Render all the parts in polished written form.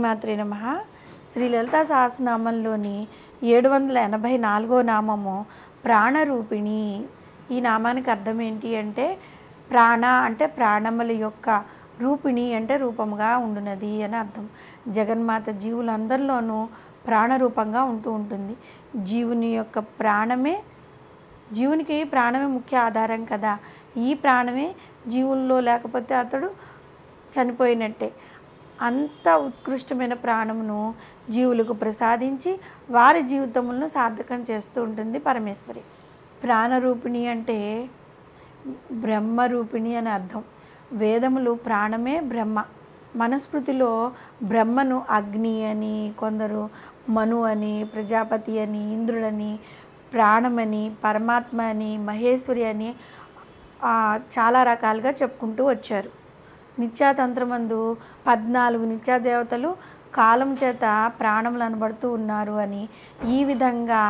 శ్రీమాత్రే నమః. శ్రీ లలితా సహస్రనామంలోని 784వ నామము ప్రాణరూపిణి. ఈ నామానికి అర్థం ఏంటి అంటే ప్రాణ అంటే ప్రాణముల యొక్క, రూపిణి అంటే రూపముగా ఉండునది అని అర్థం. జగన్మాత జీవులందరిలోనూ ప్రాణరూపంగా ఉంటుంది. జీవుని యొక్క ప్రాణమే, జీవునికి ప్రాణమే ముఖ్య ఆధారం కదా. ఈ ప్రాణమే జీవుల్లో లేకపోతే అతడు చనిపోయినట్టే. అంత ఉత్కృష్టమైన ప్రాణమును జీవులకు ప్రసాదించి వారి జీవితములను సార్థకం చేస్తూ ఉంటుంది పరమేశ్వరి. ప్రాణరూపిణి అంటే బ్రహ్మరూపిణి అని అర్థం. వేదములు ప్రాణమే బ్రహ్మ. మనుస్మృతిలో బ్రహ్మను అగ్ని అని, కొందరు మను అని, ప్రజాపతి అని, ఇంద్రుడని, ప్రాణమని, పరమాత్మ అని, మహేశ్వరి అని చాలా రకాలుగా చెప్పుకుంటూ వచ్చారు. నిత్యాతంత్రమందు 14 నిత్యాదేవతలు కాలం చేత ప్రాణములు అనబడుతూ ఉన్నారు అని, ఈ విధంగా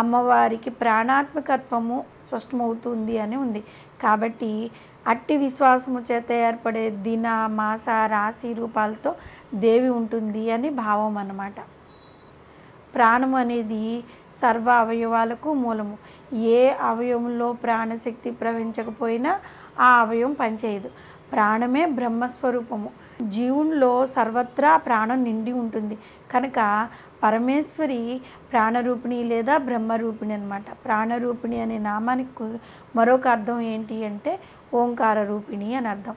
అమ్మవారికి ప్రాణాత్మకత్వము స్పష్టమవుతుంది అని ఉంది. కాబట్టి అట్టి విశ్వాసము చేత ఏర్పడే దిన, మాస, రాశి రూపాలతో దేవి ఉంటుంది అని భావం అన్నమాట. ప్రాణము అనేది సర్వ అవయవాలకు మూలము. ఏ అవయవంలో ప్రాణశక్తి ప్రవహించకపోయినా ఆ అవయవం పనిచేయదు. ప్రాణమే బ్రహ్మస్వరూపము. జీవుల్లో సర్వత్రా ప్రాణం నిండి ఉంటుంది కనుక పరమేశ్వరి ప్రాణరూపిణి లేదా బ్రహ్మరూపిణి అన్నమాట. ప్రాణరూపిణి అనే నామానికి మరొక అర్థం ఏంటి అంటే ఓంకార రూపిణి అని అర్థం.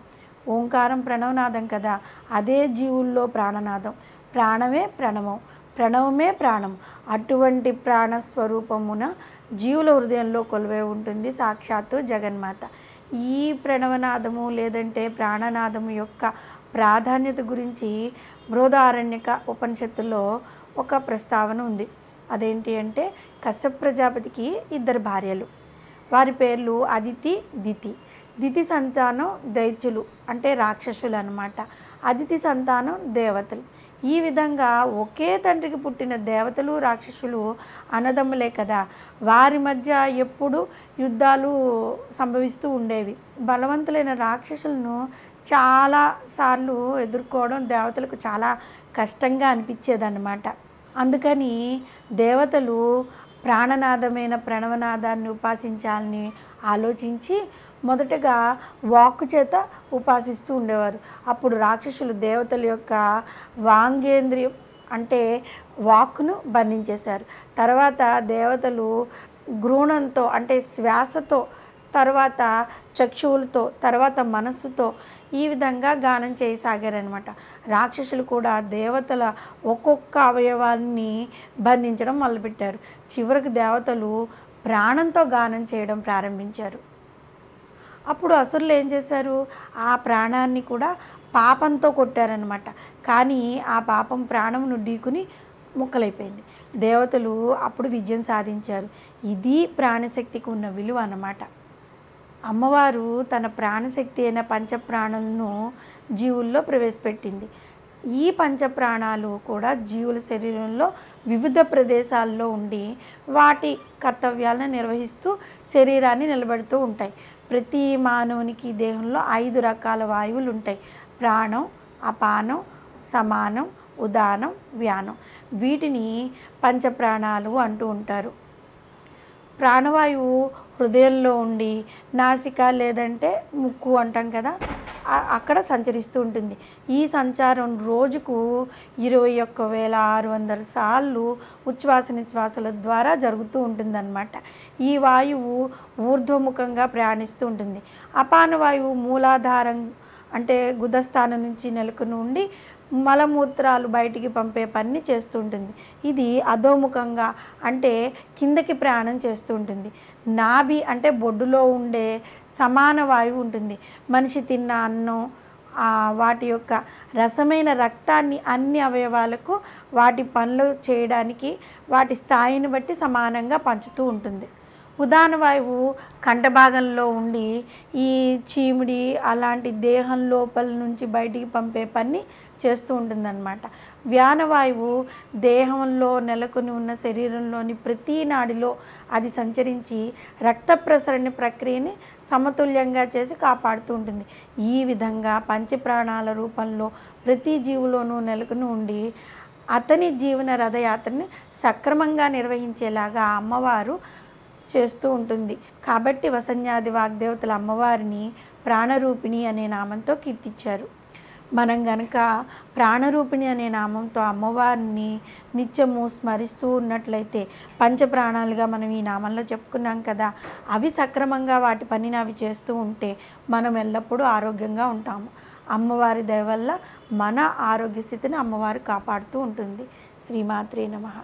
ఓంకారం ప్రణవనాదం కదా, అదే జీవుల్లో ప్రాణనాదం. ప్రాణమే ప్రణవం, ప్రణవమే ప్రాణం. అటువంటి ప్రాణస్వరూపమున జీవుల హృదయంలో కొలువై ఉంటుంది సాక్షాత్తు జగన్మాత. ఈ ప్రణవనాదము లేదంటే ప్రాణనాదము యొక్క ప్రాధాన్యత గురించి బృహదారణ్యక ఉపనిషత్తులో ఒక ప్రస్తావన ఉంది. అదేంటి అంటే కశ్యప ప్రజాపతికి 2 భార్యలు. వారి పేర్లు అదితి, దితి. దితి సంతానం దైత్యులు అంటే రాక్షసులు అన్నమాట. అదితి సంతానం దేవతలు. ఈ విధంగా ఒకే తండ్రికి పుట్టిన దేవతలు, రాక్షసులు అన్నదమ్ములే కదా. వారి మధ్య ఎప్పుడు యుద్ధాలు సంభవిస్తూ ఉండేవి. బలవంతులైన రాక్షసులను చాలాసార్లు ఎదుర్కోవడం దేవతలకు చాలా కష్టంగా అనిపించేదన్నమాట. అందుకని దేవతలు ప్రాణనాదమైన ప్రణవనాదాన్ని ఉపాసించాలని ఆలోచించి మొదటగా వాక్కు చేత ఉపాసిస్తూ ఉండేవారు. అప్పుడు రాక్షసులు దేవతల యొక్క వాంగేంద్రియం అంటే వాక్కును బంధించేశారు. తర్వాత దేవతలు గ్రూణంతో అంటే శ్వాసతో, తర్వాత చక్షువులతో, తర్వాత మనస్సుతో ఈ విధంగా గానం చేయసాగారనమాట. రాక్షసులు కూడా దేవతల ఒక్కొక్క అవయవాన్ని బంధించడం మొదలుపెట్టారు. చివరికి దేవతలు ప్రాణంతో గానం చేయడం ప్రారంభించారు. అప్పుడు అసురులు ఏం చేశారు, ఆ ప్రాణాన్ని కూడా పాపంతో కొట్టారనమాట. కానీ ఆ పాపం ప్రాణమును ఢీకుని ముక్కలైపోయింది. దేవతలు అప్పుడు విజయం సాధించారు. ఇది ప్రాణశక్తికి ఉన్న విలువ అన్నమాట. అమ్మవారు తన ప్రాణశక్తి అయిన పంచప్రాణాలను జీవుల్లో ప్రవేశపెట్టింది. ఈ పంచప్రాణాలు కూడా జీవుల శరీరంలో వివిధ ప్రదేశాల్లో ఉండి వాటి కర్తవ్యాలను నిర్వహిస్తూ శరీరాన్ని నిలబెడుతూ ఉంటాయి. ప్రతి మానవునికి దేహంలో 5 రకాల వాయువులు ఉంటాయి. ప్రాణం, అపానం, సమానం, ఉదానం, వ్యానం. వీటిని పంచప్రాణాలు అంటూ ఉంటారు. ప్రాణవాయువు హృదయంలో ఉండి నాసిక లేదంటే ముక్కు అంటాం కదా, అక్కడ సంచరిస్తూ ఉంటుంది. ఈ సంచారం రోజుకు 21,600 సార్లు ఉచ్ఛ్వాస నిశ్వాసాల ద్వారా జరుగుతూ ఉంటుందన్నమాట. ఈ వాయువు ఊర్ధ్వముఖంగా ప్రయాణిస్తూ ఉంటుంది. అపాన వాయువు మూలాధారం అంటే గుదస్థానం నుంచి నెలకు నుండి మలమూత్రాలు బయటికి పంపే పని చేస్తూ ఉంటుంది. ఇది అధోముఖంగా అంటే కిందకి ప్రయాణం చేస్తూ ఉంటుంది. నాభి అంటే బొడ్డులో ఉండే సమాన వాయువు ఉంటుంది. మనిషి తిన్న అన్నం, వాటి యొక్క రసమైన రక్తాన్ని అన్ని అవయవాలకు వాటి పనులు చేయడానికి వాటి స్థాయిని బట్టి సమానంగా పంచుతూ ఉంటుంది. ఉదాన వాయువు కంఠభాగంలో ఉండి ఈ చీమిడి అలాంటి దేహం లోపల నుంచి బయటికి పంపే పని చేస్తూ ఉంటుందన్నమాట. వ్యానవాయువు దేహంలో నెలకొని ఉన్న శరీరంలోని ప్రతి నాడిలో అది సంచరించి రక్త ప్రసరణ ప్రక్రియని సమతుల్యంగా చేసి కాపాడుతూ ఉంటుంది. ఈ విధంగా పంచప్రాణాల రూపంలో ప్రతి జీవులోనూ నెలకొని ఉండి అతని జీవన రథయాత్రని సక్రమంగా నిర్వహించేలాగా అమ్మవారు చేస్తూ ఉంటుంది. కాబట్టి వసన్యాది వాగ్దేవతల అమ్మవారిని ప్రాణరూపిణి అనే నామంతో కీర్తించారు. మనం గనక ప్రాణరూపిణి అనే నామంతో అమ్మవారిని నిత్యము స్మరిస్తూ ఉన్నట్లయితే, పంచప్రాణాలుగా మనం ఈ నామంలో చెప్పుకున్నాం కదా, అవి సక్రమంగా వాటి పనిని అవి చేస్తూ ఉంటే మనం ఎల్లప్పుడూ ఆరోగ్యంగా ఉంటాము. అమ్మవారి దయ వల్ల మన ఆరోగ్య స్థితిని అమ్మవారు కాపాడుతూ ఉంటుంది. శ్రీమాత్రే నమః.